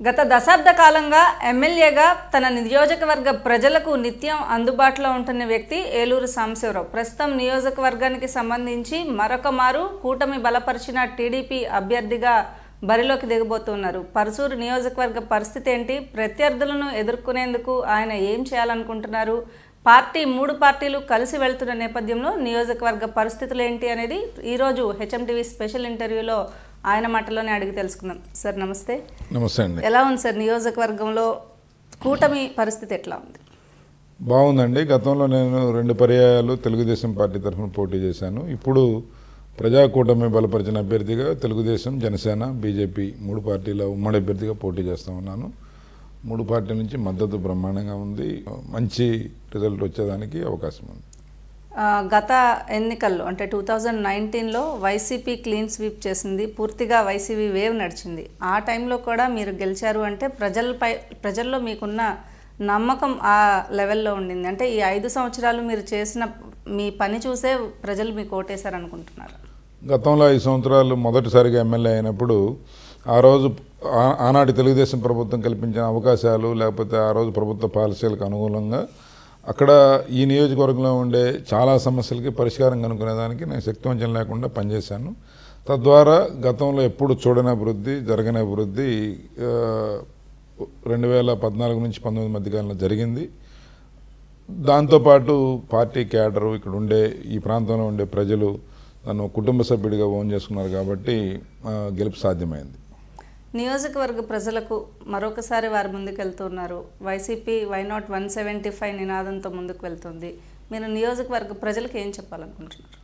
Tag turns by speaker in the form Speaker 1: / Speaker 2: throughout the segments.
Speaker 1: గత దశాబ్ద కాలంగా ఎమ్మెల్యేగా తన నియోజకవర్గ ప్రజలకు నిత్యం అందుబాటులో ఉంటున్న వ్యక్తి ఏలూరు సాంబశివరావు ప్రస్తుతం నియోజకవర్గానికి సంబంధించి మరొక మారు కూటమి బలపరిచిన టీడీపీ అభ్యర్థిగా బరిలోకి దిగబోతున్నారు. పరసూరు నియోజకవర్గ పరిస్థితి ఏంటి, ప్రత్యర్థులను ఎదుర్కొనేందుకు ఆయన ఏం చేయాలనుకుంటున్నారు, మూడు పార్టీలు కలిసి వెళ్తున్న నేపథ్యంలో నియోజకవర్గ పరిస్థితులు ఏంటి అనేది ఈరోజు హెచ్ఎంటీవీ స్పెషల్ ఇంటర్వ్యూలో ఆయన మాటల్లోనే అడిగి తెలుసుకుందాం. సార్ నమస్తే.
Speaker 2: నమస్తే అండి.
Speaker 1: ఎలా ఉంది సార్ నియోజకవర్గంలో కూటమి పరిస్థితి ఎట్లా ఉంది?
Speaker 2: బాగుందండి. గతంలో నేను 2 పర్యాయాలు తెలుగుదేశం పార్టీ తరఫున పోటీ చేశాను. ఇప్పుడు ప్రజాకూటమి బలపరిచిన అభ్యర్థిగా తెలుగుదేశం, జనసేన, బీజేపీ 3 పార్టీల ఉమ్మడి అభ్యర్థిగా పోటీ చేస్తూ ఉన్నాను. 3 పార్టీల నుంచి మద్దతు బ్రహ్మాండంగా ఉంది. మంచి రిజల్ట్ వచ్చేదానికి అవకాశం ఉంది.
Speaker 1: గత ఎన్నికల్లో అంటే 2019లో వైసీపీ క్లీన్ స్వీప్ చేసింది, పూర్తిగా వైసీపీ వేవ్ నడిచింది. ఆ టైంలో కూడా మీరు గెలిచారు అంటే ప్రజల్లో మీకున్న నమ్మకం ఆ లెవెల్లో ఉండింది. అంటే ఈ 5 సంవత్సరాలు మీరు చేసిన మీ పని చూసే ప్రజలు మీకు ఓటేశారు అనుకుంటున్నారు.
Speaker 2: గతంలో 5 సంవత్సరాలు మొదటిసారిగా ఎమ్మెల్యే అయినప్పుడు ఆ రోజు ఆనాటి తెలుగుదేశం ప్రభుత్వం కల్పించిన అవకాశాలు, లేకపోతే ఆ రోజు ప్రభుత్వ పాలసీలకు అనుకూలంగా అక్కడ ఈ నియోజకవర్గంలో ఉండే చాలా సమస్యలకి పరిష్కారం కనుక్కునేదానికి నేను శక్తివంచన లేకుండా పనిచేశాను. తద్వారా గతంలో ఎప్పుడు చూడని అభివృద్ధి, జరగని అభివృద్ధి 2014 నుంచి 19 మధ్యకాలంలో జరిగింది. దాంతోపాటు పార్టీ క్యాడరు, ఇక్కడ ఉండే ఈ ప్రాంతంలో ఉండే ప్రజలు నన్ను కుటుంబ సభ్యుడిగా ఓన్ చేసుకున్నారు కాబట్టి గెలుపు సాధ్యమైంది.
Speaker 1: నియోజకవర్గ ప్రజలకు మరొకసారి వారు ముందుకు వెళ్తున్నారు. వైసీపీ వైనాట్ 175 నినాదంతో ముందుకు వెళ్తుంది. మీరు నియోజకవర్గ ప్రజలకు ఏం చెప్పాలనుకుంటున్నారు?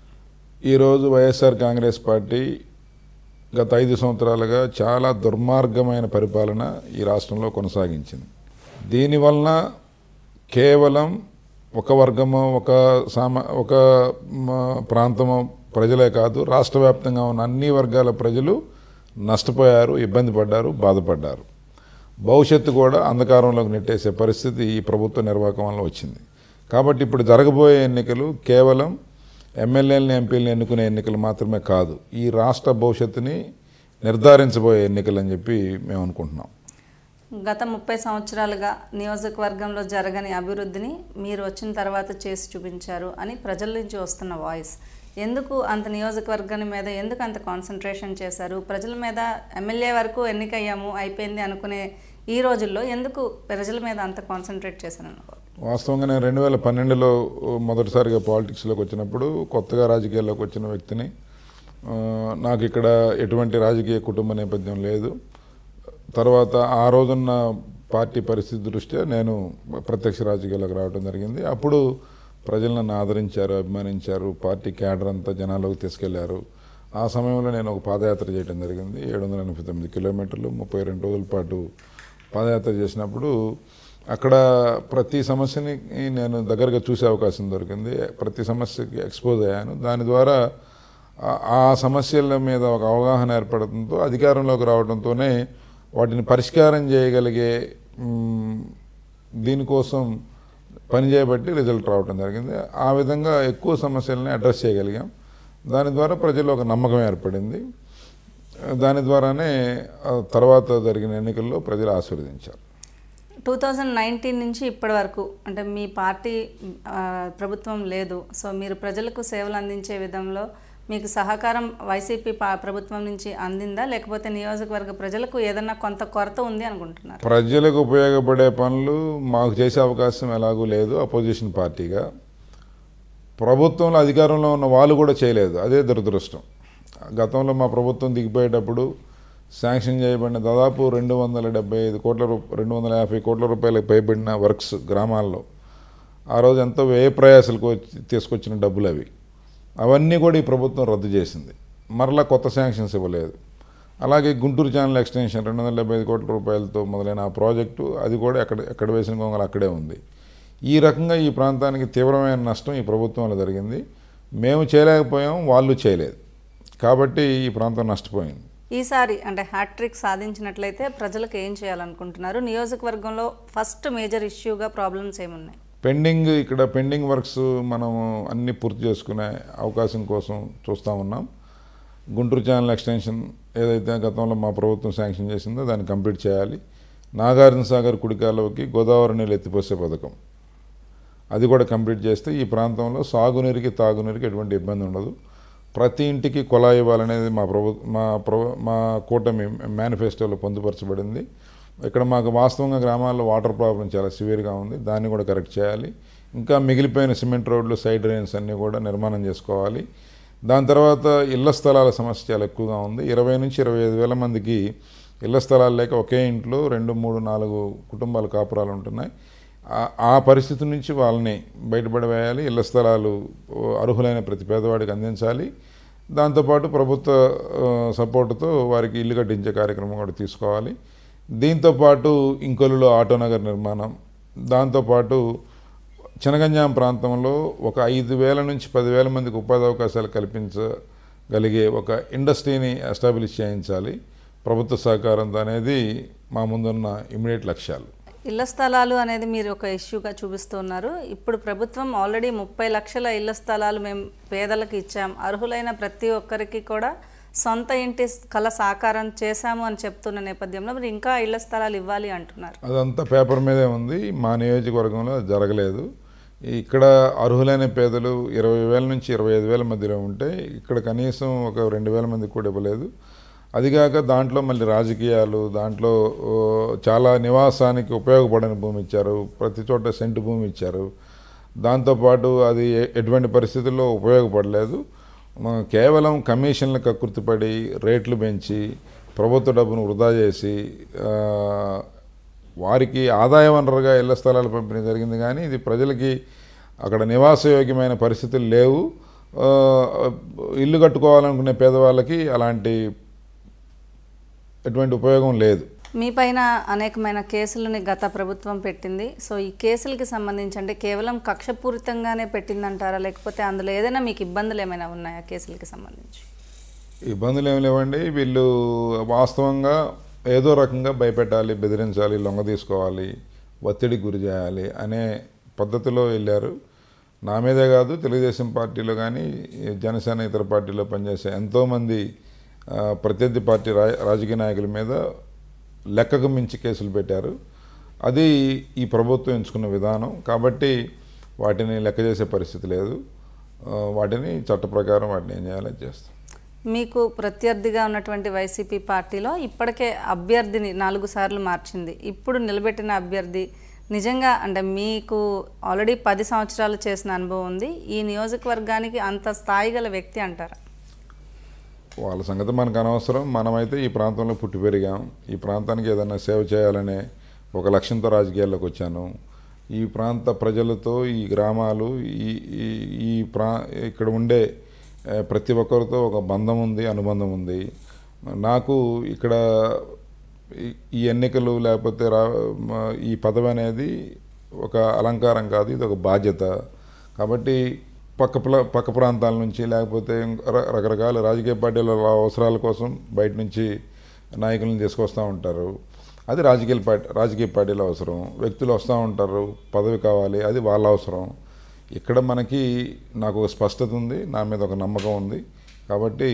Speaker 2: ఈరోజు వైఎస్ఆర్ కాంగ్రెస్ పార్టీ గత 5 సంవత్సరాలుగా చాలా దుర్మార్గమైన పరిపాలన ఈ రాష్ట్రంలో కొనసాగించింది. దీనివలన కేవలం ఒక వర్గమో ఒక ప్రాంతమో ప్రజలే కాదు, రాష్ట్ర వ్యాప్తంగా ఉన్న అన్ని వర్గాల ప్రజలు నష్టపోయారు, ఇబ్బంది పడ్డారు, బాధపడ్డారు. భవిష్యత్తు కూడా అంధకారంలోకి నెట్టేసే పరిస్థితి ఈ ప్రభుత్వ నిర్వాహకం వల్ల వచ్చింది. కాబట్టి ఇప్పుడు జరగబోయే ఎన్నికలు కేవలం ఎమ్మెల్యేలని, ఎంపీలని ఎన్నుకునే ఎన్నికలు మాత్రమే కాదు, ఈ రాష్ట్ర భవిష్యత్తుని నిర్ధారించబోయే ఎన్నికలు అని చెప్పి మేము అనుకుంటున్నాం.
Speaker 1: గత 30 సంవత్సరాలుగా నియోజకవర్గంలో జరగని అభివృద్ధిని మీరు వచ్చిన తర్వాత చేసి చూపించారు అని ప్రజల నుంచి వస్తున్న వాయిస్. ఎందుకు అంత నియోజకవర్గాన్ని మీద ఎందుకు అంత కాన్సన్ట్రేషన్ చేశారు? ప్రజల మీద ఎమ్మెల్యే వరకు ఎన్నికయ్యాము అయిపోయింది అనుకునే ఈ రోజుల్లో ఎందుకు ప్రజల మీద అంత కాన్సన్ట్రేట్ చేశాను?
Speaker 2: వాస్తవంగా నేను 2012లో మొదటిసారిగా పాలిటిక్స్లోకి వచ్చినప్పుడు, కొత్తగా రాజకీయాల్లోకి వచ్చిన వ్యక్తిని, నాకు ఇక్కడ ఎటువంటి రాజకీయ కుటుంబ నేపథ్యం లేదు. తర్వాత ఆ రోజున్న పార్టీ పరిస్థితి దృష్ట్యా నేను ప్రత్యక్ష రాజకీయాల్లోకి రావడం జరిగింది. అప్పుడు ప్రజలు నన్ను ఆదరించారు, అభిమానించారు, పార్టీ క్యాడర్ అంతా జనాల్లోకి తీసుకెళ్లారు. ఆ సమయంలో నేను ఒక పాదయాత్ర చేయడం జరిగింది. 789 కిలోమీటర్లు 32 రోజుల పాటు పాదయాత్ర చేసినప్పుడు అక్కడ ప్రతి సమస్యని నేను దగ్గరగా చూసే అవకాశం దొరికింది. ప్రతి సమస్యకి ఎక్స్పోజ్ అయ్యాను. దాని ద్వారా ఆ సమస్యల మీద ఒక అవగాహన ఏర్పడటంతో, అధికారంలోకి రావడంతోనే వాటిని పరిష్కారం చేయగలిగే దీనికోసం పనిచేయబట్టి రిజల్ట్ రావడం జరిగింది. ఆ విధంగా ఎక్కువ సమస్యలని అడ్రస్ చేయగలిగాం. దాని ద్వారా ప్రజల్లో ఒక నమ్మకం ఏర్పడింది. దాని ద్వారానే తర్వాత జరిగిన ఎన్నికల్లో ప్రజలు ఆశీర్వదించారు.
Speaker 1: 2019 నుంచి ఇప్పటి వరకు అంటే మీ పార్టీ ప్రభుత్వం లేదు. సో మీరు ప్రజలకు సేవలు అందించే విధంలో మీకు సహకారం వైసీపీ ప్రభుత్వం నుంచి అందిందా, లేకపోతే నియోజకవర్గ ప్రజలకు ఏదన్నా కొంత కొరత ఉంది అనుకుంటున్నారు?
Speaker 2: ప్రజలకు ఉపయోగపడే పనులు మాకు చేసే అవకాశం ఎలాగూ లేదు. అపోజిషన్ పార్టీగా ప్రభుత్వంలో అధికారంలో ఉన్న వాళ్ళు కూడా చేయలేదు. అదే దురదృష్టం. గతంలో మా ప్రభుత్వం దిగిపోయేటప్పుడు శాంక్షన్ చేయబడిన దాదాపు 250 కోట్ల రూపాయలకు పైబడిన వర్క్స్ గ్రామాల్లో ఆ రోజు ఎంతో వ్యయ ప్రయాసాలకు తీసుకొచ్చిన డబ్బులు అవన్నీ కూడా ఈ ప్రభుత్వం రద్దు చేసింది. మరలా కొత్త శాంక్షన్స్ ఇవ్వలేదు. అలాగే గుంటూరు ఛానల్ ఎక్స్టెన్షన్ 275 కోట్ల రూపాయలతో మొదలైన ఆ ప్రాజెక్టు, అది కూడా ఎక్కడ వేసిన గొంగలు అక్కడే ఉంది. ఈ రకంగా ఈ ప్రాంతానికి తీవ్రమైన నష్టం ఈ ప్రభుత్వంలో జరిగింది. మేము చేయలేకపోయాం, వాళ్ళు చేయలేదు. కాబట్టి ఈ ప్రాంతం నష్టపోయింది.
Speaker 1: ఈసారి అంటే హ్యాట్రిక్ సాధించినట్లయితే ప్రజలకు ఏం చేయాలనుకుంటున్నారు? నియోజకవర్గంలో ఫస్ట్ మేజర్ ఇష్యూగా ప్రాబ్లమ్స్ ఏమున్నాయి?
Speaker 2: పెండింగ్ వర్క్స్ మనము అన్ని పూర్తి చేసుకునే అవకాశం కోసం చూస్తూ ఉన్నాం. గుంటూరు ఛానల్ ఎక్స్టెన్షన్ ఏదైతే గతంలో మా ప్రభుత్వం శాంక్షన్ చేసిందో దాన్ని కంప్లీట్ చేయాలి. నాగార్జున సాగర్ కుడికాలువకి గోదావరి నీళ్ళు ఎత్తిపోసే పథకం అది కూడా కంప్లీట్ చేస్తే ఈ ప్రాంతంలో సాగునీరుకి తాగునీరుకి ఎటువంటి ఇబ్బంది ఉండదు. ప్రతి ఇంటికి కుళాయి ఇవ్వాలనేది మా కూటమి మేనిఫెస్టోలో పొందుపరచబడింది. ఇక్కడ మాకు వాస్తవంగా గ్రామాల్లో వాటర్ ప్రాబ్లం చాలా సివియర్గా ఉంది, దాన్ని కూడా కరెక్ట్ చేయాలి. ఇంకా మిగిలిపోయిన సిమెంట్ రోడ్లు, సైడ్ డ్రైన్స్ అన్నీ కూడా నిర్మాణం చేసుకోవాలి. దాని తర్వాత ఇళ్ల స్థలాల సమస్య చాలా ఎక్కువగా ఉంది. 20 నుంచి 25 వేల మందికి ఇళ్ల స్థలాలు లేక ఒకే ఇంట్లో 2, 3, 4 కుటుంబాలు కాపురాలు ఉంటున్నాయి. ఆ పరిస్థితి నుంచి వాళ్ళని బయటపడవేయాలి. ఇళ్ల స్థలాలు అర్హులైన ప్రతి పేదవాడికి అందించాలి. దాంతోపాటు ప్రభుత్వ సపోర్టుతో వారికి ఇల్లు కట్టించే కార్యక్రమం కూడా తీసుకోవాలి. దీంతోపాటు ఇంకొల్లులో ఆటోనగర్ నిర్మాణం, దాంతోపాటు చినగంజాం ప్రాంతంలో ఒక 5,000 నుంచి 10,000 మందికి ఉపాధి అవకాశాలు కల్పించగలిగే ఒక ఇండస్ట్రీని ఎస్టాబ్లిష్ చేయించాలి ప్రభుత్వ సహకారంతో అనేది మా ముందున్న ఇమ్మీడియట్ లక్ష్యాలు.
Speaker 1: ఇళ్ల స్థలాలు అనేది మీరు ఒక ఇష్యూగా చూపిస్తున్నారు. ఇప్పుడు ప్రభుత్వం ఆల్రెడీ 30 లక్షల ఇళ్ల స్థలాలు మేము పేదలకు ఇచ్చాం, అర్హులైన ప్రతి ఒక్కరికి కూడా సొంత ఇంటి కళ సాకారం చేశాము అని చెప్తున్న నేపథ్యంలో మరి ఇంకా ఇళ్ల స్థలాలు ఇవ్వాలి అంటున్నారు.
Speaker 2: అదంతా పేపర్ మీదే ఉంది, మా నియోజకవర్గంలో అది జరగలేదు. ఇక్కడ అర్హులైన పేదలు 20,000 నుంచి 25,000 మధ్యలో ఉంటే ఇక్కడ కనీసం ఒక 2,000 మందికి కూడా ఇవ్వలేదు. అదిగాక దాంట్లో మళ్ళీ రాజకీయాలు, దాంట్లో చాలా నివాసానికి ఉపయోగపడని భూమి ఇచ్చారు, ప్రతి చోట సెంటు భూమి ఇచ్చారు. దాంతోపాటు అది ఎటువంటి పరిస్థితుల్లో ఉపయోగపడలేదు. కేవలం కమిషన్లకు కక్కుర్తిపడి రేట్లు పెంచి ప్రభుత్వ డబ్బును వృధా చేసి వారికి ఆదాయ వనరుగా ఇళ్ల స్థలాలు పంపిణీ జరిగింది. కానీ ఇది ప్రజలకి అక్కడ నివాసయోగ్యమైన పరిస్థితులు లేవు. ఇల్లు కట్టుకోవాలనుకునే పేదవాళ్ళకి ఎటువంటి ఉపయోగం లేదు.
Speaker 1: మీ పైన అనేకమైన కేసులని గత ప్రభుత్వం పెట్టింది. సో ఈ కేసులకి సంబంధించి అంటే కేవలం కక్షపూరితంగానే పెట్టిందంటారా, లేకపోతే అందులో ఏదైనా మీకు ఇబ్బందులు ఏమైనా ఉన్నాయా కేసులకి సంబంధించి?
Speaker 2: ఇబ్బందులు ఏమి లేవండి. వీళ్ళు వాస్తవంగా ఏదో రకంగా భయపెట్టాలి, బెదిరించాలి, లొంగ తీసుకోవాలి, ఒత్తిడికి గురి చేయాలి అనే పద్ధతిలో వెళ్ళారు. నా మీదే కాదు, తెలుగుదేశం పార్టీలో కానీ జనసేన ఇతర పార్టీలో పనిచేసే ఎంతోమంది ప్రత్యర్థి పార్టీ రాజకీయ నాయకుల మీద లెక్కకు మించి కేసులు పెట్టారు. అది ఈ ప్రభుత్వం ఎంచుకున్న విధానం కాబట్టి వాటిని లెక్క చేసే పరిస్థితి లేదు. వాటిని చట్ట ప్రకారం వాటిని ఏం చేయాలో చేస్తాం.
Speaker 1: మీకు ప్రత్యర్థిగా ఉన్నటువంటి వైసీపీ పార్టీలో ఇప్పటికే అభ్యర్థిని 4 సార్లు మార్చింది. ఇప్పుడు నిలబెట్టిన అభ్యర్థి నిజంగా అంటే మీకు ఆల్రెడీ 10 సంవత్సరాలు చేసిన అనుభవం ఉంది, ఈ నియోజకవర్గానికి అంత స్థాయి గల వ్యక్తి అంటారా?
Speaker 2: వాళ్ళ సంగతి మనకు అనవసరం. మనమైతే ఈ ప్రాంతంలో పుట్టి పెరిగాం, ఈ ప్రాంతానికి ఏదైనా సేవ చేయాలనే ఒక లక్ష్యంతో రాజకీయాల్లోకి వచ్చాను. ఈ ప్రాంత ప్రజలతో, ఈ గ్రామాలు, ఇక్కడ ఉండే ప్రతి ఒక్కరితో ఒక బంధం ఉంది, అనుబంధం ఉంది. నాకు ఇక్కడ ఈ ఎన్నికలు లేకపోతే ఈ పదవి అనేది ఒక అలంకారం కాదు, ఇది ఒక బాధ్యత. కాబట్టి పక్క ప్రాంతాల నుంచి లేకపోతే రకరకాల రాజకీయ పార్టీల అవసరాల కోసం బయట నుంచి నాయకులను తీసుకొస్తూ ఉంటారు. అది రాజకీయ పార్టీల అవసరం. వ్యక్తులు వస్తూ ఉంటారు, పదవి కావాలి, అది వాళ్ళ అవసరం. ఇక్కడ నాకు ఒక స్పష్టత ఉంది, నా మీద ఒక నమ్మకం ఉంది. కాబట్టి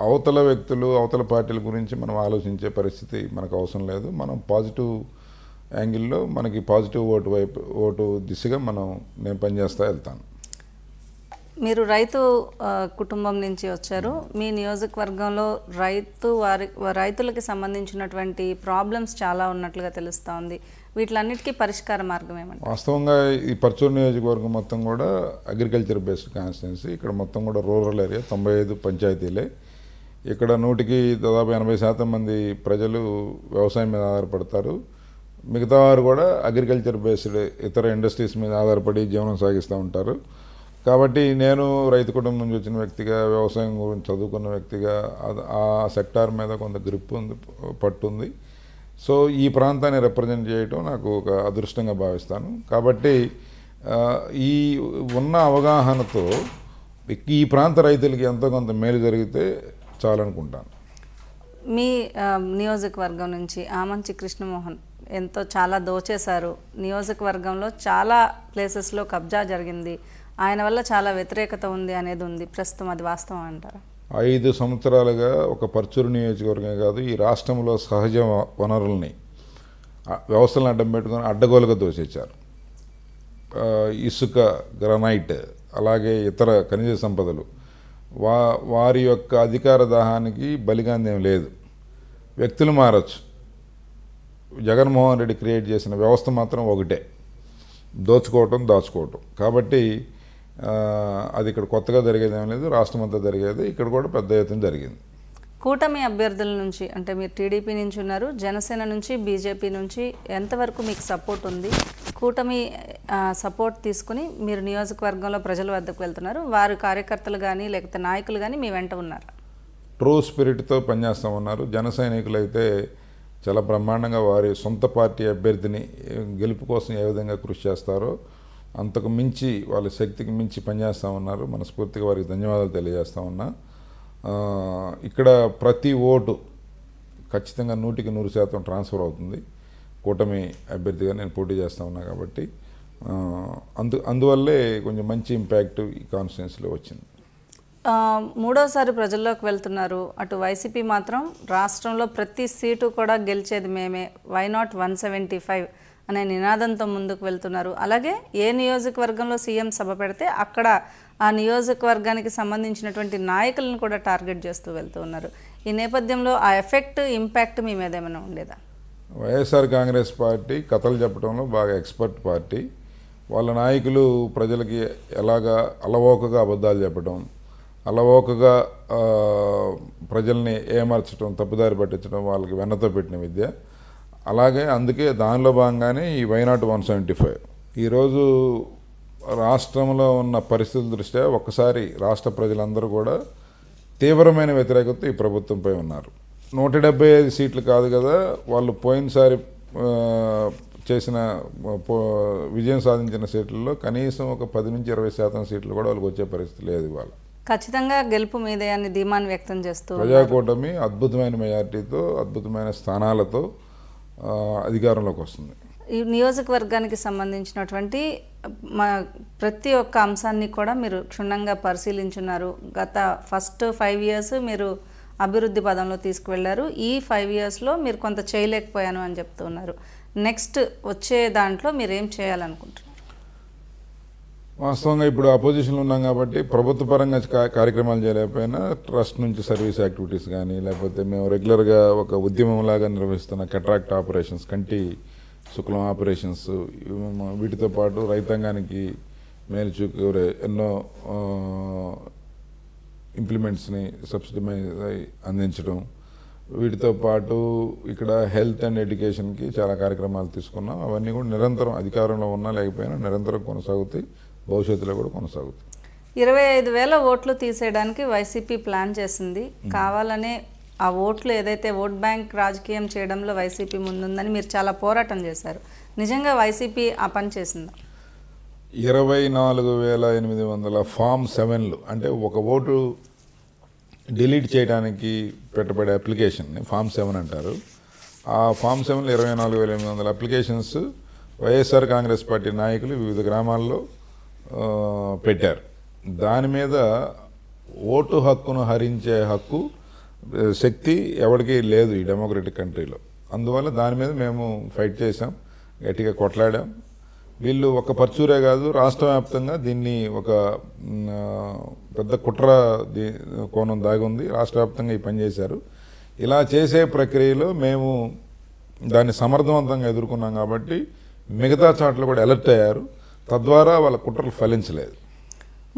Speaker 2: అవతల వ్యక్తులు, అవతల పార్టీల గురించి మనం ఆలోచించే పరిస్థితి మనకు అవసరం లేదు. మనం పాజిటివ్ యాంగిల్లో మనకి పాజిటివ్ ఓటు దిశగా నేను పనిచేస్తూ వెళ్తాను.
Speaker 1: మీరు రైతు కుటుంబం నుంచి వచ్చారు. మీ నియోజకవర్గంలో రైతులకి సంబంధించినటువంటి ప్రాబ్లమ్స్ చాలా ఉన్నట్లుగా తెలుస్తూ ఉంది. వీటిలన్నిటికీ పరిష్కార మార్గం ఏమంటే?
Speaker 2: వాస్తవంగా ఈ పర్చూరు నియోజకవర్గం మొత్తం కూడా అగ్రికల్చర్ బేస్డ్ కాన్స్టిట్యున్సీ. ఇక్కడ మొత్తం కూడా రూరల్ ఏరియా, 95 పంచాయతీలే. ఇక్కడ 100కి దాదాపు 80% మంది ప్రజలు వ్యవసాయం మీద ఆధారపడతారు. మిగతా వారు కూడా అగ్రికల్చర్ బేస్డ్ ఇతర ఇండస్ట్రీస్ మీద ఆధారపడి జీవనం సాగిస్తూ ఉంటారు. కాబట్టి నేను రైతు కుటుంబం నుంచి వచ్చిన వ్యక్తిగా, వ్యవసాయం గురించి చదువుకున్న వ్యక్తిగా ఆ సెక్టార్ మీద కొంత గ్రిప్ ఉంది, పట్టుంది. సో ఈ ప్రాంతాన్ని రిప్రజెంట్ చేయటం నాకు ఒక అదృష్టంగా భావిస్తాను. కాబట్టి ఈ ఉన్న అవగాహనతో ఈ ప్రాంత రైతులకి ఎంతో కొంత మేలు జరిగితే చాలనుకుంటాను.
Speaker 1: మీ నియోజకవర్గం నుంచి ఆమంచి కృష్ణమోహన్ చాలా దోచేశారు. నియోజకవర్గంలో చాలా ప్లేసెస్లో కబ్జా జరిగింది, ఆయన వల్ల చాలా వ్యతిరేకత ఉంది అనేది ఉంది ప్రస్తుతం. అది వాస్తవం అంటారా?
Speaker 2: 5 సంవత్సరాలుగా ఒక పర్చూరు నియోజకవర్గమే కాదు ఈ రాష్ట్రంలో సహజ వనరుల్ని వ్యవస్థలను అడ్డం పెట్టుకొని అడ్డగోలుగా దోసేశారు. ఇసుక, గ్రనైట్, అలాగే ఇతర ఖనిజ సంపదలు వారి యొక్క అధికార దాహానికి బలిగాందేం లేదు. వ్యక్తులు మారచ్చు, జగన్మోహన్ రెడ్డి క్రియేట్ చేసిన వ్యవస్థ మాత్రం ఒకటే, దోచుకోవటం, దాచుకోవటం. కాబట్టి అది ఇక్కడ కొత్తగా జరిగేదేం లేదు, రాష్ట్రం అంతా జరిగేది, ఇక్కడ కూడా పెద్ద ఎత్తున జరిగింది.
Speaker 1: కూటమి అభ్యర్థుల నుంచి అంటే మీరు టీడీపీ నుంచి ఉన్నారు, జనసేన నుంచి, బీజేపీ నుంచి ఎంతవరకు మీకు సపోర్ట్ ఉంది? కూటమి సపోర్ట్ తీసుకుని మీరు నియోజకవర్గంలో ప్రజల వద్దకు వెళ్తున్నారు, వారి కార్యకర్తలు కానీ లేకపోతే నాయకులు కానీ మీ వెంట ఉన్నారు?
Speaker 2: ట్రూ స్పిరిట్తో పనిచేస్తూ ఉన్నారు. జన సైనికులు అయితే చాలా బ్రహ్మాండంగా వారి సొంత పార్టీ అభ్యర్థిని గెలుపు కోసం ఏ విధంగా కృషి చేస్తారో అంతకు మించి వాళ్ళ శక్తికి మించి పనిచేస్తూ ఉన్నారు. మనస్ఫూర్తిగా వారికి ధన్యవాదాలు తెలియజేస్తూ ఉన్నా. ఇక్కడ ప్రతి ఓటు ఖచ్చితంగా 100% ట్రాన్స్ఫర్ అవుతుంది. కూటమి అభ్యర్థిగా నేను పోటీ చేస్తూ ఉన్నా కాబట్టి అందువల్లే కొంచెం మంచి ఇంపాక్ట్ ఈ కాన్స్టిట్యున్సీలో వచ్చింది.
Speaker 1: మూడోసారి ప్రజల్లోకి వెళ్తున్నారు. అటు వైసీపీ మాత్రం రాష్ట్రంలో ప్రతి సీటు కూడా గెలిచేది మేమే, వై నాట్ 175 అనే నినాదంతో ముందుకు వెళ్తున్నారు. అలాగే ఏ నియోజకవర్గంలో సీఎం సభ పెడితే అక్కడ ఆ నియోజకవర్గానికి సంబంధించినటువంటి నాయకులను కూడా టార్గెట్ చేస్తూ వెళ్తూ ఉన్నారు. ఈ నేపథ్యంలో ఆ ఎఫెక్ట్, ఇంపాక్ట్ మీ మీద ఏమైనా ఉండేదా?
Speaker 2: వైఎస్ఆర్ కాంగ్రెస్ పార్టీ కథలు చెప్పడంలో బాగా ఎక్స్పర్ట్ పార్టీ. వాళ్ళ నాయకులు ప్రజలకి ఎలాగా అలవోకగా అబద్ధాలు చెప్పడం, అలవోకగా ప్రజల్ని ఏమర్చడం, తప్పుదారి పట్టించడం వాళ్ళకి వెన్నతో పెట్టిన విద్య. అలాగే అందుకే దానిలో భాగంగానే ఈ వై నాట్ 175. ఈరోజు రాష్ట్రంలో ఉన్న పరిస్థితుల దృష్ట్యా ఒక్కసారి రాష్ట్ర ప్రజలందరూ కూడా తీవ్రమైన వ్యతిరేకత ఈ ప్రభుత్వంపై ఉన్నారు. 175 సీట్లు కాదు కదా, వాళ్ళు పోయినసారి చేసిన విజయం సాధించిన సీట్లలో కనీసం ఒక 10 నుంచి 20% సీట్లు కూడా వాళ్ళకి వచ్చే పరిస్థితి లేదు. ఇవాళ
Speaker 1: ఖచ్చితంగా గెలుపు మీదే అని ధీమాన్ని వ్యక్తం చేస్తూ
Speaker 2: ప్రజాకూటమి అద్భుతమైన మెజార్టీతో, అద్భుతమైన స్థానాలతో అధికారంలోకి వస్తుంది.
Speaker 1: ఈ నియోజకవర్గానికి సంబంధించినటువంటి ప్రతి ఒక్క అంశాన్ని కూడా మీరు క్షుణ్ణంగా పరిశీలించున్నారు. గత ఫస్ట్ 5 years మీరు అభివృద్ధి పదంలో తీసుకువెళ్లారు. ఈ 5 yearsలో మీరు కొంత చేయలేకపోయాను అని చెప్తున్నారు. నెక్స్ట్ వచ్చే దాంట్లో మీరు ఏం చేయాలనుకుంటున్నారు?
Speaker 2: వాస్తవంగా ఇప్పుడు అపోజిషన్లో ఉన్నాం కాబట్టి ప్రభుత్వ పరంగా కార్యక్రమాలు చేయలేకపోయినా ట్రస్ట్ నుంచి సర్వీస్ యాక్టివిటీస్ కానీ, లేకపోతే మేము రెగ్యులర్గా ఒక ఉద్యమంలాగా నిర్వహిస్తున్న కెట్రాక్ట్ ఆపరేషన్స్, కంటి శుక్లం ఆపరేషన్స్, వీటితో పాటు రైతాంగానికి మేలు చూకూరే ఎన్నో ఇంప్లిమెంట్స్ని సబ్సిడీ అందించడం, వీటితో పాటు ఇక్కడ హెల్త్ అండ్ ఎడ్యుకేషన్కి చాలా కార్యక్రమాలు తీసుకున్నాం. అవన్నీ కూడా నిరంతరం అధికారంలో ఉన్నా లేకపోయినా నిరంతరం కొనసాగుతాయి, భవిష్యత్తులో కూడా కొనసాగుతాయి.
Speaker 1: 25,000 ఓట్లు తీసేయడానికి వైసీపీ ప్లాన్ చేసింది. కావాలనే ఆ ఓట్లు ఏదైతే ఓట్ బ్యాంక్ రాజకీయం చేయడంలో వైసీపీ ముందుందని మీరు చాలా పోరాటం చేశారు. నిజంగా వైసీపీ ఆ పని చేసిందా?
Speaker 2: 24,800 ఫామ్ 7లు అంటే ఒక ఓటు డిలీట్ చేయడానికి పెట్టబడే అప్లికేషన్ని ఫామ్ 7 అంటారు. ఆ ఫామ్ 7లో 24,800 అప్లికేషన్స్ వైఎస్ఆర్ కాంగ్రెస్ పార్టీ నాయకులు వివిధ గ్రామాల్లో పెట్టారు. దాని మీద ఓటు హక్కును హరించే హక్కు, శక్తి ఎవరికీ లేదు ఈ డెమోక్రటిక్ కంట్రీలో. అందువల్ల దాని మీద మేము ఫైట్ చేసాం, గట్టిగా కొట్లాడాం. వీళ్ళు ఒక పర్చూరే కాదు, రాష్ట్ర వ్యాప్తంగా దీన్ని ఒక పెద్ద కుట్ర కోణం దాగి ఉంది. రాష్ట్ర వ్యాప్తంగా ఈ పని చేశారు. ఇలా చేసే ప్రక్రియలో మేము దాన్ని సమర్థవంతంగా ఎదుర్కొన్నాం కాబట్టి మిగతా చోట్ల కూడా అలర్ట్ అయ్యారు. తద్వారా వాళ్ళ కుట్రలు ఫలించలేదు.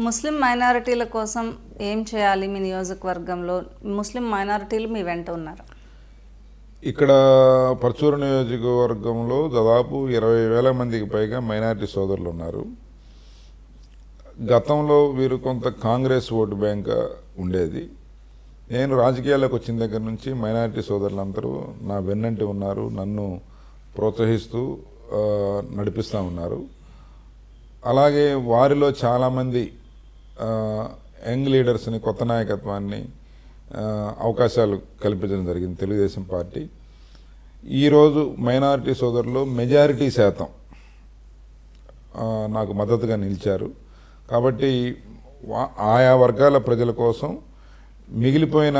Speaker 1: ముస్లిం మైనారిటీల కోసం ఏం చేయాలి? మీ నియోజకవర్గంలో ముస్లిం మైనారిటీలు మీ వెంట ఉన్నారు.
Speaker 2: ఇక్కడ పర్చూరు నియోజకవర్గంలో దాదాపు 20,000 మందికి పైగా మైనారిటీ సోదరులు ఉన్నారు. గతంలో వీరు కొంత కాంగ్రెస్ ఓటు బ్యాంక్ ఉండేది. నేను రాజకీయాల్లోకి వచ్చిన దగ్గర నుంచి మైనారిటీ సోదరులందరూ నా వెన్నంటి ఉన్నారు, నన్ను ప్రోత్సహిస్తూ నడిపిస్తూ ఉన్నారు. అలాగే వారిలో చాలామంది యంగ్ లీడర్స్ని, కొత్త నాయకత్వాన్ని అవకాశాలు కల్పించడం జరిగింది తెలుగుదేశం పార్టీ. ఈరోజు మైనారిటీ సోదరులు మెజారిటీ శాతం నాకు మద్దతుగా నిలిచారు. కాబట్టి ఆయా వర్గాల ప్రజల కోసం మిగిలిపోయిన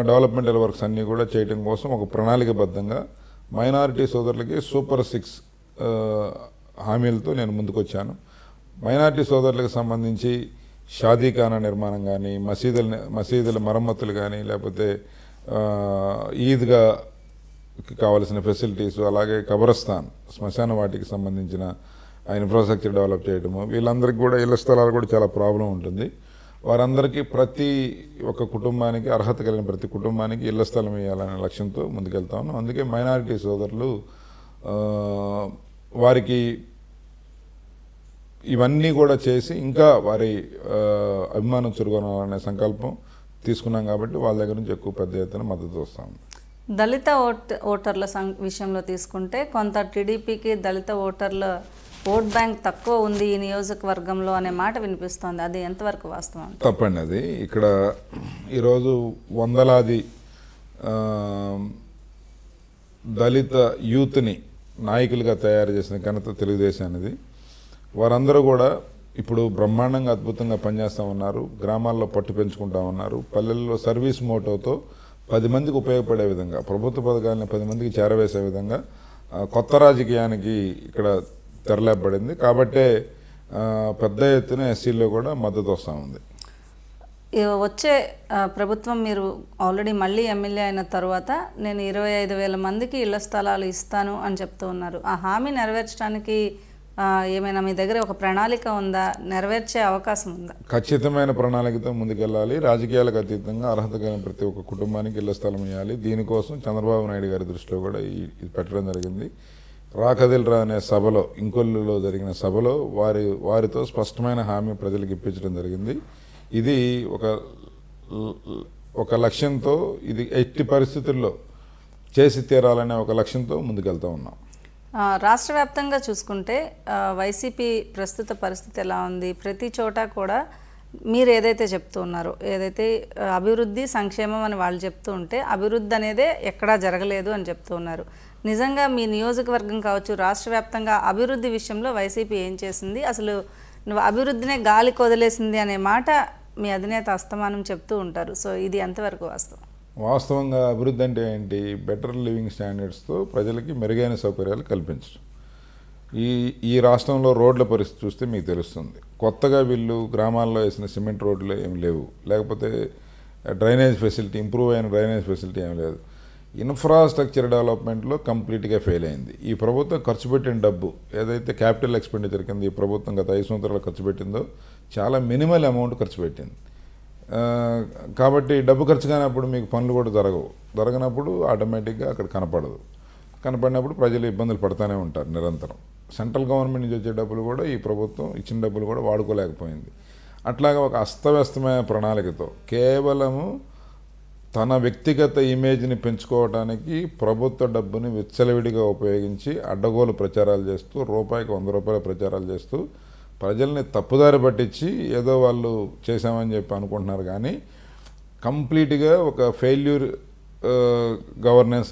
Speaker 2: డెవలప్మెంటల్ వర్క్స్ అన్నీ కూడా చేయడం కోసం ఒక ప్రణాళికబద్ధంగా మైనారిటీ సోదరులకి సూపర్ 6 హామీలతో నేను ముందుకొచ్చాను. మైనారిటీ సోదరులకు సంబంధించి షాదీఖానా నిర్మాణం కానీ, మసీదుల మరమ్మతులు కానీ, లేకపోతే ఈద్గా కావాల్సిన ఫెసిలిటీస్, అలాగే కబరస్థాన్ శ్మశాన వాటికి సంబంధించిన ఇన్ఫ్రాస్ట్రక్చర్ డెవలప్ చేయడము, వీళ్ళందరికీ కూడా ఇళ్ల స్థలాలు కూడా చాలా ప్రాబ్లం ఉంటుంది. వారందరికీ ప్రతి ఒక్క కుటుంబానికి, అర్హత కలిగిన ప్రతి కుటుంబానికి ఇళ్ల స్థలం ఇవ్వాలనే లక్ష్యంతో ముందుకెళ్తా ఉన్నాం. అందుకే మైనారిటీ సోదరులు వారికి ఇవన్నీ కూడా చేసి ఇంకా వారి అభిమానం చురుగొనాలనే సంకల్పం తీసుకున్నాం. కాబట్టి వాళ్ళ దగ్గర నుంచి ఎక్కువ పెద్ద ఎత్తున మద్దతు వస్తాం.
Speaker 1: దళిత ఓటర్ల విషయంలో తీసుకుంటే కొంత టీడీపీకి దళిత ఓటర్ల ఓట్ బ్యాంక్ తక్కువ ఉంది ఈ నియోజకవర్గంలో అనే మాట వినిపిస్తోంది. అది ఎంతవరకు వాస్తవం?
Speaker 2: తప్పండి. అది ఇక్కడ ఈరోజు వందలాది దళిత యూత్ని నాయకులుగా తయారు చేసిన ఘనత తెలుగుదేశానిది. వారందరూ కూడా ఇప్పుడు బ్రహ్మాండంగా అద్భుతంగా పనిచేస్తూ ఉన్నారు. గ్రామాల్లో పట్టు పెంచుకుంటా ఉన్నారు. పల్లెల్లో సర్వీస్ మోటోతో 10 మందికి ఉపయోగపడే విధంగా, ప్రభుత్వ పథకాలను 10 మందికి చేరవేసే విధంగా కొత్త రాజకీయానికి ఇక్కడ తెరలేపబడింది. కాబట్టే పెద్ద ఎత్తున ఎస్సీలో కూడా మద్దతు వస్తూ ఉంది.
Speaker 1: వచ్చే ప్రభుత్వం మీరు ఆల్రెడీ మళ్ళీ ఎమ్మెల్యే అయిన తర్వాత నేను 25,000 మందికి ఇళ్ల స్థలాలు ఇస్తాను అని చెప్తూ ఉన్నారు. ఆ హామీ నెరవేర్చడానికి ఏమైనా మీ దగ్గర ఒక ప్రణాళిక ఉందా? నెరవేర్చే అవకాశం ఉందా?
Speaker 2: ఖచ్చితమైన ప్రణాళికతో ముందుకెళ్ళాలి. రాజకీయాలకు అతీతంగా అర్హత కలిగిన ప్రతి ఒక్క కుటుంబానికి ఇళ్ల స్థలం ఇవ్వాలి. దీనికోసం చంద్రబాబు నాయుడు గారి దృష్టిలో కూడా ఇది పెట్టడం జరిగింది. రాకదిల్రా అనే సభలో, ఇంకొల్లులో జరిగిన సభలో వారితో స్పష్టమైన హామీ ప్రజలకు ఇప్పించడం జరిగింది. ఇది ఒక లక్ష్యంతో, ఇది ఎట్టి పరిస్థితుల్లో చేసి తీరాలనే ఒక లక్ష్యంతో ముందుకెళ్తూ ఉన్నాం.
Speaker 1: రాష్ట్ర వ్యాప్తంగా చూసుకుంటే వైసీపీ ప్రస్తుత పరిస్థితి ఎలా ఉంది? ప్రతి చోట కూడా మీరు ఏదైతే చెప్తూ ఉన్నారో, ఏదైతే అభివృద్ధి సంక్షేమం అని వాళ్ళు చెప్తూ ఉంటే అభివృద్ధి అనేదే ఎక్కడా జరగలేదు అని చెప్తూ ఉన్నారు. నిజంగా మీ నియోజకవర్గం కావచ్చు, రాష్ట్ర వ్యాప్తంగా అభివృద్ధి విషయంలో వైసీపీ ఏం చేసింది? అసలు నువ్వు అభివృద్ధినే గాలికి వదిలేసింది అనే మాట మీ అధినేత అస్తమానం చెప్తూ ఉంటారు. సో ఇది ఎంతవరకు వాస్తవం?
Speaker 2: వాస్తవంగా అభివృద్ధి అంటే ఏంటి? బెటర్ లివింగ్ స్టాండర్డ్స్తో ప్రజలకి మెరుగైన సౌకర్యాలు కల్పించడం. ఈ రాష్ట్రంలో రోడ్ల పరిస్థితి చూస్తే మీకు తెలుస్తుంది. కొత్తగా వీళ్ళు గ్రామాల్లో వేసిన సిమెంట్ రోడ్లు ఏమి లేవు, లేకపోతే డ్రైనేజ్ ఫెసిలిటీ, ఇంప్రూవ్ అయిన డ్రైనేజ్ ఫెసిలిటీ ఏమి లేదు. ఇన్ఫ్రాస్ట్రక్చర్ డెవలప్మెంట్లో కంప్లీట్గా ఫెయిల్ అయింది. ఈ ప్రభుత్వం ఖర్చు పెట్టిన డబ్బు ఏదైతే క్యాపిటల్ ఎక్స్పెండిచర్ కింద ఈ ప్రభుత్వం గత 5 సంవత్సరాలు ఖర్చు పెట్టిందో చాలా మినిమల్ అమౌంట్ ఖర్చు పెట్టింది. కాబట్టి డబ్బు ఖర్చు కానప్పుడు మీకు పనులు కూడా జరగనప్పుడు ఆటోమేటిక్గా అక్కడ కనపడినప్పుడు ప్రజలు ఇబ్బందులు పడుతూనే ఉంటారు నిరంతరం. సెంట్రల్ గవర్నమెంట్ నుంచి వచ్చే డబ్బులు కూడా ఈ ప్రభుత్వం ఇచ్చిన డబ్బులు కూడా వాడుకోలేకపోయింది. అట్లాగా ఒక అస్తవ్యస్తమైన ప్రణాళికతో కేవలము తన వ్యక్తిగత ఇమేజ్ని పెంచుకోవడానికి ప్రభుత్వ డబ్బుని విచ్చలవిడిగా ఉపయోగించి అడ్డగోలు ప్రచారాలు చేస్తూ, రూపాయికి 100 రూపాయల ప్రచారాలు చేస్తూ ప్రజల్ని తప్పుదారి పట్టించి ఏదో వాళ్ళు చేశామని చెప్పి అనుకుంటున్నారు. కానీ కంప్లీట్గా ఒక ఫెయిల్యూర్ గవర్నెన్స్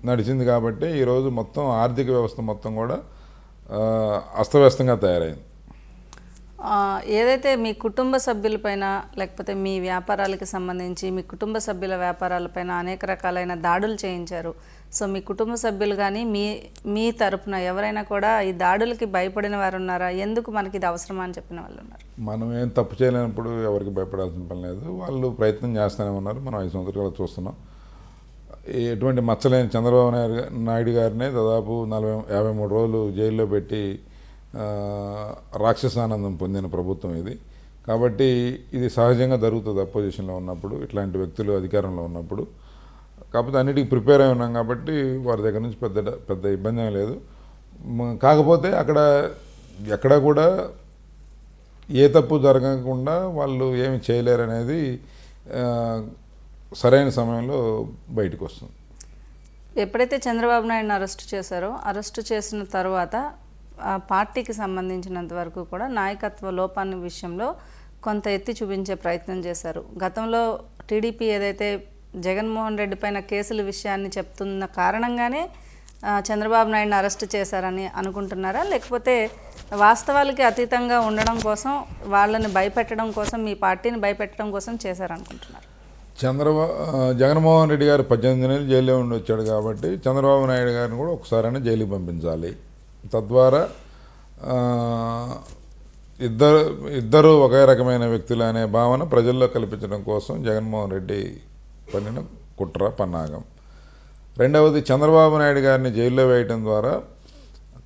Speaker 2: నడిచింది. కాబట్టి ఈరోజు మొత్తం ఆర్థిక వ్యవస్థ మొత్తం కూడా అస్తవ్యస్తంగా తయారైంది.
Speaker 1: ఏదైతే మీ కుటుంబ సభ్యులపైన, లేకపోతే మీ వ్యాపారాలకు సంబంధించి మీ కుటుంబ సభ్యుల వ్యాపారాలపైన అనేక రకాలైన దాడులు చేయించారు. సో మీ కుటుంబ సభ్యులు కానీ మీ తరపున ఎవరైనా కూడా ఈ దాడులకి భయపడిన వారు ఉన్నారా? ఎందుకు మనకి ఇది అవసరమా అని చెప్పిన వాళ్ళు ఉన్నారు?
Speaker 2: మనం ఏం తప్పు చేయలేనప్పుడు ఎవరికి భయపడాల్సిన పని లేదు. వాళ్ళు ప్రయత్నం చేస్తూనే ఉన్నారు. మనం 5 సంవత్సరాలు చూస్తున్నాం. ఎటువంటి మచ్చలేని చంద్రబాబు నాయుడు గారినే దాదాపు 53 రోజులు జైల్లో పెట్టి రాక్షసానందం పొందిన ప్రభుత్వం ఇది. కాబట్టి ఇది సహజంగా జరుగుతుంది అపోజిషన్లో ఉన్నప్పుడు, ఇట్లాంటి వ్యక్తులు అధికారంలో ఉన్నప్పుడు. కాకపోతే అన్నిటికీ ప్రిపేర్ అయి ఉన్నాం కాబట్టి వారి దగ్గర నుంచి పెద్ద ఇబ్బంది ఏం లేదు. కాకపోతే ఎక్కడ కూడా ఏ తప్పు జరగకుండా వాళ్ళు ఏమి చేయలేరు అనేది సరైన సమయంలో బయటకు వస్తుంది.
Speaker 1: ఎప్పుడైతే చంద్రబాబు నాయుడుని అరెస్టు చేసిన తర్వాత పార్టీకి సంబంధించినంత వరకు కూడా నాయకత్వ లోపాన్ని విషయంలో కొంత ఎత్తి చూపించే ప్రయత్నం చేశారు. గతంలో టీడీపీ ఏదైతే జగన్మోహన్ రెడ్డి పైన కేసుల విషయాన్ని చెప్తున్న కారణంగానే చంద్రబాబు నాయుడుని అరెస్ట్ చేశారని అనుకుంటున్నారా, లేకపోతే వాస్తవాలకి అతీతంగా ఉండడం కోసం, వాళ్ళని భయపెట్టడం కోసం, మీ పార్టీని భయపెట్టడం కోసం చేశారనుకుంటున్నారు?
Speaker 2: జగన్మోహన్ రెడ్డి గారు 18 నెలలు జైల్లో ఉండి వచ్చాడు కాబట్టి చంద్రబాబు నాయుడు గారిని కూడా ఒకసారైనా జైలుకి పంపించాలి. తద్వారా ఇద్దరు ఒకే రకమైన వ్యక్తులు అనే భావన ప్రజల్లో కల్పించడం కోసం జగన్మోహన్ రెడ్డి పన్నిన కుట్ర పన్నాగం. రెండవది, చంద్రబాబు నాయుడు గారిని జైల్లో వేయడం ద్వారా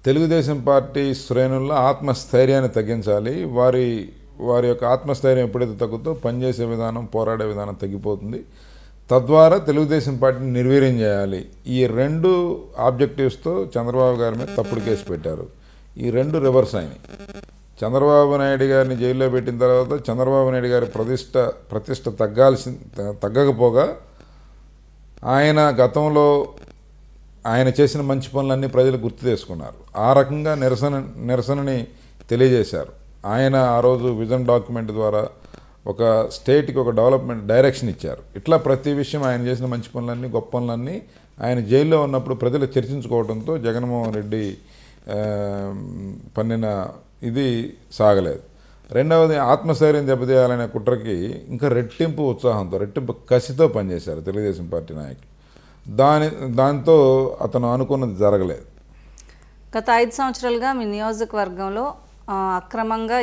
Speaker 2: తెలుగుదేశం పార్టీ శ్రేణుల్లో ఆత్మస్థైర్యాన్ని తగ్గించాలి. వారి యొక్క ఆత్మస్థైర్యం ఎప్పుడైతే తగ్గుతో పనిచేసే విధానం, పోరాడే విధానం తగ్గిపోతుంది. తద్వారా తెలుగుదేశం పార్టీని నిర్వీర్యం చేయాలి. ఈ 2 ఆబ్జెక్టివ్స్తో చంద్రబాబు గారి మీద తప్పుడు కేసు పెట్టారు. ఈ 2 రివర్స్ అయినాయి. చంద్రబాబు నాయుడు గారిని జైల్లో పెట్టిన తర్వాత చంద్రబాబు నాయుడు గారి ప్రతిష్ట తగ్గకపోగా ఆయన గతంలో ఆయన చేసిన మంచి పనులన్నీ ప్రజలు గుర్తు చేసుకున్నారు. ఆ రకంగా నిరసనని తెలియజేశారు. ఆయన ఆ రోజు విజన్ డాక్యుమెంట్ ద్వారా ఒక స్టేట్కి ఒక డెవలప్మెంట్ డైరెక్షన్ ఇచ్చారు. ఇట్లా ప్రతి విషయం ఆయన చేసిన మంచి పనులన్నీ, గొప్ప పనులన్నీ ఆయన జైల్లో ఉన్నప్పుడు ప్రజలు చర్చించుకోవడంతో జగన్మోహన్ రెడ్డి పన్నిన ఇది సాగలేదు. రెండవది, ఆత్మస్థైర్యం దెబ్బతీయాలనే కుట్రకి ఇంకా రెట్టింపు ఉత్సాహంతో, రెట్టింపు కసితో పనిచేశారు తెలుగుదేశం పార్టీ నాయకులు. దాంతో అతను అనుకున్నది జరగలేదు.
Speaker 1: గత 5 సంవత్సరాలుగా మీ నియోజకవర్గంలో అక్రమంగా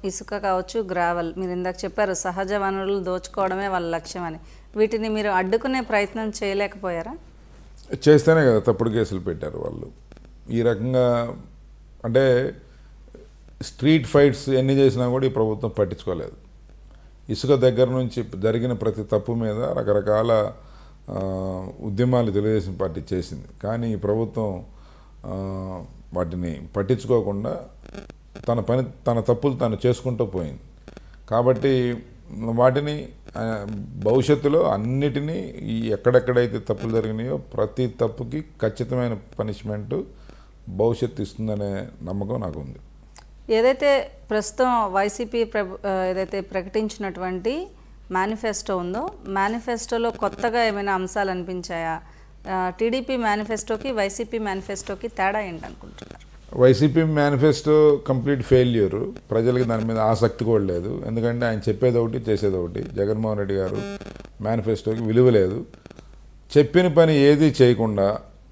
Speaker 1: ఇసుక కావచ్చు, గ్రావెల్, మీరు ఇందాక చెప్పారు సహజ వనరులు దోచుకోవడమే వాళ్ళ లక్ష్యం అని, వీటిని మీరు అడ్డుకునే ప్రయత్నం చేయలేకపోయారా?
Speaker 2: చేస్తేనే కదా తప్పుడు కేసులు పెట్టారు వాళ్ళు. ఈ రకంగా అంటే స్ట్రీట్ ఫైట్స్ ఎన్ని చేసినా కూడా ఈ ప్రభుత్వం పట్టించుకోలేదు. ఇసుక దగ్గర నుంచి జరిగిన ప్రతి తప్పు మీద రకరకాల ఉద్యమాలు తెలుగుదేశం పార్టీ చేసింది. కానీ ఈ ప్రభుత్వం వాటిని పట్టించుకోకుండా తన తప్పులు తాను చేసుకుంటూ పోయింది. కాబట్టి వాటిని భవిష్యత్తులో అన్నిటినీ ఎక్కడెక్కడైతే తప్పులు జరిగినాయో ప్రతి తప్పుకి ఖచ్చితమైన పనిష్మెంటు భవిష్యత్తు ఇస్తుందనే నమ్మకం నాకు ఉంది.
Speaker 1: ఏదైతే ప్రస్తుతం వైసీపీ ఏదైతే ప్రకటించినటువంటి మేనిఫెస్టో ఉందో, మేనిఫెస్టోలో కొత్తగా ఏమైనా అంశాలు అనిపించాయా? టీడీపీ మేనిఫెస్టోకి వైసీపీ మేనిఫెస్టోకి తేడా ఏంటనుకుంటున్నారు?
Speaker 2: YCP manifesto complete failure. ప్రజలకి దాని మీద ఆసక్తి కూడా లేదు. ఎందుకంటే ఆయన చెప్పేది ఒకటి, చేసేది ఒకటి. జగన్మోహన్ రెడ్డి గారు మేనిఫెస్టోకి విలువ లేదు. చెప్పిన పని ఏది చేయకుండా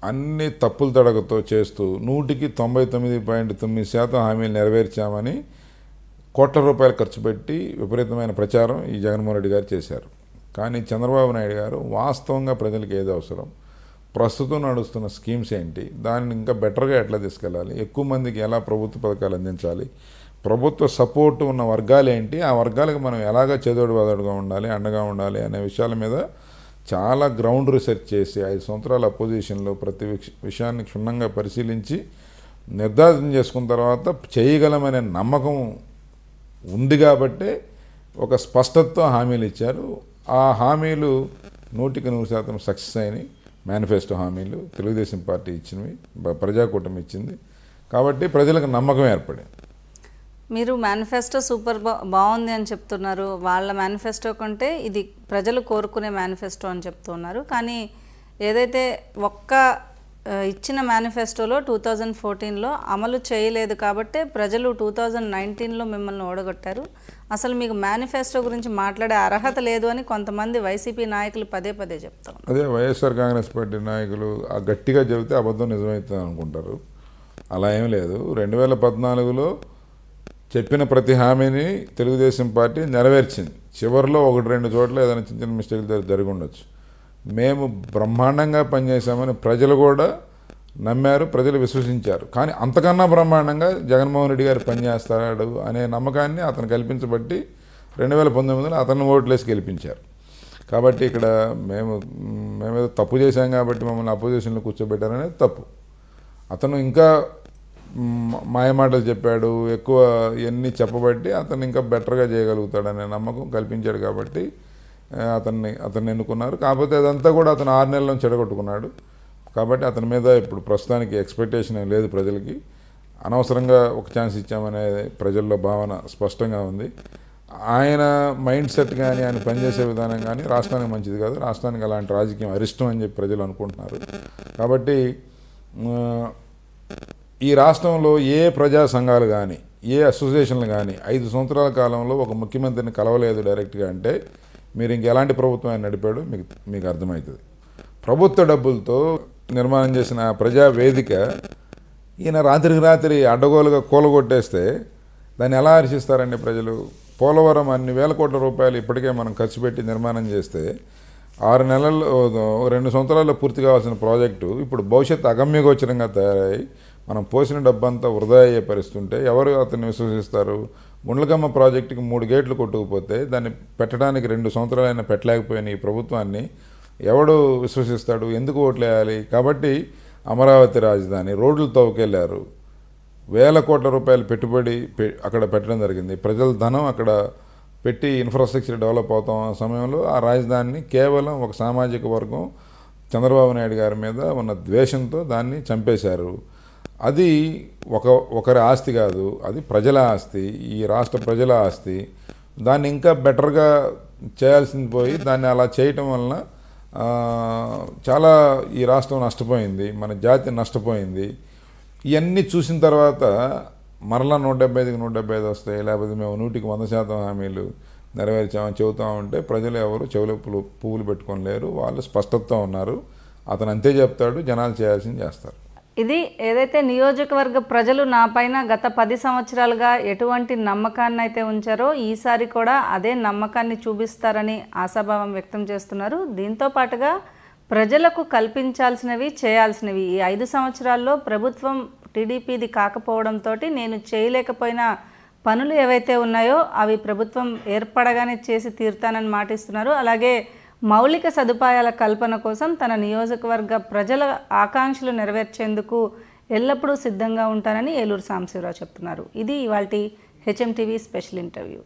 Speaker 2: అన్ని తప్పులు తడకతో చేస్తూ 100కి 99.9% హామీలు నెరవేర్చామని కోట్ల రూపాయలు ఖర్చు పెట్టి విపరీతమైన ప్రచారం ఈ జగన్మోహన్ రెడ్డి గారు చేశారు. కానీ చంద్రబాబు నాయుడు గారు వాస్తవంగా ప్రజలకు ఏది అవసరం, ప్రస్తుతం నడుస్తున్న స్కీమ్స్ ఏంటి, దాన్ని ఇంకా బెటర్గా ఎట్లా తీసుకెళ్ళాలి, ఎక్కువ మందికి ఎలా ప్రభుత్వ పథకాలు అందించాలి, ప్రభుత్వ సపోర్టు ఉన్న వర్గాలు ఏంటి, ఆ వర్గాలకు మనం ఎలాగ చేదోడు వాదోడుగా ఉండాలి, అండగా ఉండాలి అనే విషయాల మీద చాలా గ్రౌండ్ రీసెర్చ్ చేసి 5 సంవత్సరాల అపోజిషన్లో ప్రతి విషయాన్ని క్షుణ్ణంగా పరిశీలించి నిర్ధారణ చేసుకున్న తర్వాత చేయగలమనే నమ్మకం ఉంది కాబట్టే ఒక స్పష్టతతో హామీలు ఇచ్చారు. ఆ హామీలు 100కి 100% సక్సెస్ అయినాయి. మేనిఫెస్టో హామీలు తెలుగుదేశం పార్టీ ఇచ్చినవి, ప్రజాకూటమి ఇచ్చింది. కాబట్టి ప్రజలకు నమ్మకం ఏర్పడింది.
Speaker 1: మీరు మేనిఫెస్టో సూపర్ బాగుంది అని చెప్తున్నారు. వాళ్ళ మేనిఫెస్టో కంటే ఇది ప్రజలు కోరుకునే మేనిఫెస్టో అని చెప్తున్నారు. కానీ ఏదైతే ఇచ్చిన మేనిఫెస్టోలో 2014లో అమలు చేయలేదు కాబట్టి ప్రజలు 2019లో మిమ్మల్ని ఓడగొట్టారు. అసలు మీకు మేనిఫెస్టో గురించి మాట్లాడే అర్హత లేదు అని కొంతమంది వైసీపీ నాయకులు పదే చెప్తారు.
Speaker 2: అదే వైఎస్ఆర్ కాంగ్రెస్ పార్టీ నాయకులు గట్టిగా చెబితే అబద్ధం నిజమవుతుంది అనుకుంటారు. అలా ఏం లేదు. 2014లో చెప్పిన ప్రతి హామీని తెలుగుదేశం పార్టీ నెరవేర్చింది. చివరిలో 1-2 చోట్ల ఏదైనా చిన్న మిస్టేక్లు జరిగి ఉండొచ్చు. మేము బ్రహ్మాండంగా పనిచేశామని ప్రజలు కూడా నమ్మారు, ప్రజలు విశ్వసించారు. కానీ అంతకన్నా బ్రహ్మాండంగా జగన్మోహన్ రెడ్డి గారు పనిచేస్తాడు అనే నమ్మకాన్ని అతను కల్పించబట్టి 2019లో అతను ఓట్లేసి గెలిపించారు. కాబట్టి ఇక్కడ మేమేదో తప్పు చేశాం కాబట్టి మమ్మల్ని అపోజిషన్లో కూర్చోబెట్టారనేది తప్పు. అతను ఇంకా మాయమాటలు చెప్పాడు, ఎక్కువ ఇవన్నీ చెప్పబట్టి అతను ఇంకా బెటర్గా చేయగలుగుతాడనే నమ్మకం కల్పించాడు కాబట్టి అతన్ని ఎన్నుకున్నారు. కాకపోతే అదంతా కూడా అతను 6 నెలల నుంచి చెడగొట్టుకున్నాడు. కాబట్టి అతని మీద ఇప్పుడు ప్రస్తుతానికి ఎక్స్పెక్టేషన్ ఏం లేదు. ప్రజలకి అనవసరంగా ఒక ఛాన్స్ ఇచ్చామనే ప్రజల్లో భావన స్పష్టంగా ఉంది. ఆయన మైండ్ సెట్ కానీ ఆయన పనిచేసే విధానం కానీ రాష్ట్రానికి మంచిది కాదు. రాష్ట్రానికి అలాంటి రాజకీయం అరిష్టం అని చెప్పి ప్రజలు అనుకుంటున్నారు. కాబట్టి ఈ రాష్ట్రంలో ఏ ప్రజా సంఘాలు కానీ ఏ అసోసియేషన్లు కానీ 5 సంవత్సరాల కాలంలో ఒక ముఖ్యమంత్రిని కలవలేదు డైరెక్ట్గా అంటే మీరు ఇంకెలాంటి ప్రభుత్వం ఆయన నడిపాడు మీకు అర్థమవుతుంది. ప్రభుత్వ డబ్బులతో నిర్మాణం చేసిన ప్రజా వేదిక ఈయన రాత్రికి రాత్రి అడ్డగోలుగా కూలగొట్టేస్తే దాన్ని ఎలా హర్షిస్తారండి ప్రజలు? పోలవరం అన్ని వేల కోట్ల రూపాయలు ఇప్పటికే మనం ఖర్చు పెట్టి నిర్మాణం చేస్తే 6 నెలల్లో 2 సంవత్సరాల్లో పూర్తి కావాల్సిన ప్రాజెక్టు ఇప్పుడు భవిష్యత్తు అగమ్యగోచరంగా తయారై మనం పోసిన డబ్బంతా వృధా అయ్యే పరిస్థితి ఉంటే ఎవరు అతన్ని విశ్వసిస్తారు? గుండ్లకమ్మ ప్రాజెక్టుకి 3 గేట్లు కొట్టుకుపోతే దాన్ని పెట్టడానికి 2 సంవత్సరాలైనా పెట్టలేకపోయిన ఈ ప్రభుత్వాన్ని ఎవడు విశ్వసిస్తాడు? ఎందుకు ఓట్లేయాలి? కాబట్టి అమరావతి రాజధాని రోడ్లు తవ్వుకెళ్ళారు, వేల కోట్ల రూపాయలు పెట్టుబడి అక్కడ పెట్టడం జరిగింది. ప్రజల ధనం అక్కడ పెట్టి ఇన్ఫ్రాస్ట్రక్చర్ డెవలప్ అవుతాం సమయంలో ఆ రాజధానిని కేవలం ఒక సామాజిక వర్గం చంద్రబాబు నాయుడు గారి మీద ఉన్న ద్వేషంతో దాన్ని చంపేశారు. అది ఒకరి ఆస్తి కాదు, అది ప్రజల ఆస్తి, ఈ రాష్ట్ర ప్రజల ఆస్తి. దాన్ని ఇంకా బెటర్గా చేయాల్సింది పోయి దాన్ని అలా చేయటం వలన చాలా ఈ రాష్ట్రం నష్టపోయింది, మన జాతి నష్టపోయింది. ఇవన్నీ చూసిన తర్వాత మరలా 175కి 175 వస్తాయి, లేకపోతే మేము 100% హామీలు నెరవేర్చామని చెబుతామంటే ప్రజలు ఎవరు చెవులు పువ్వులు పెట్టుకొని లేరు. వాళ్ళు స్పష్టతతో ఉన్నారు. అతను అంతే చెప్తాడు, జనాలు చేయాల్సింది చేస్తారు.
Speaker 1: ఇది ఏదైతే నియోజకవర్గ ప్రజలు నా పైన గత 10 సంవత్సరాలుగా ఎటువంటి నమ్మకాన్ని అయితే ఉంచారో ఈసారి కూడా అదే నమ్మకాన్ని చూపిస్తారని ఆశాభావం వ్యక్తం చేస్తున్నారు. దీంతో పాటుగా ప్రజలకు కల్పించాల్సినవి చేయాల్సినవి ఈ 5 సంవత్సరాల్లో ప్రభుత్వం టీడీపీది కాకపోవడంతో నేను చేయలేకపోయిన పనులు ఏవైతే ఉన్నాయో అవి ప్రభుత్వం ఏర్పడగానే చేసి తీరుతానని మాటిస్తున్నారు. అలాగే మౌలిక సదుపాయాల కల్పన కోసం తన నియోజకవర్గ ప్రజల ఆకాంక్షలు నెరవేర్చేందుకు ఎల్లప్పుడూ సిద్ధంగా ఉంటానని ఏలూరు సాంబశివరావు చెప్తున్నారు. ఇది ఇవాల్టి హెచ్ఎం టీవీ స్పెషల్ ఇంటర్వ్యూ.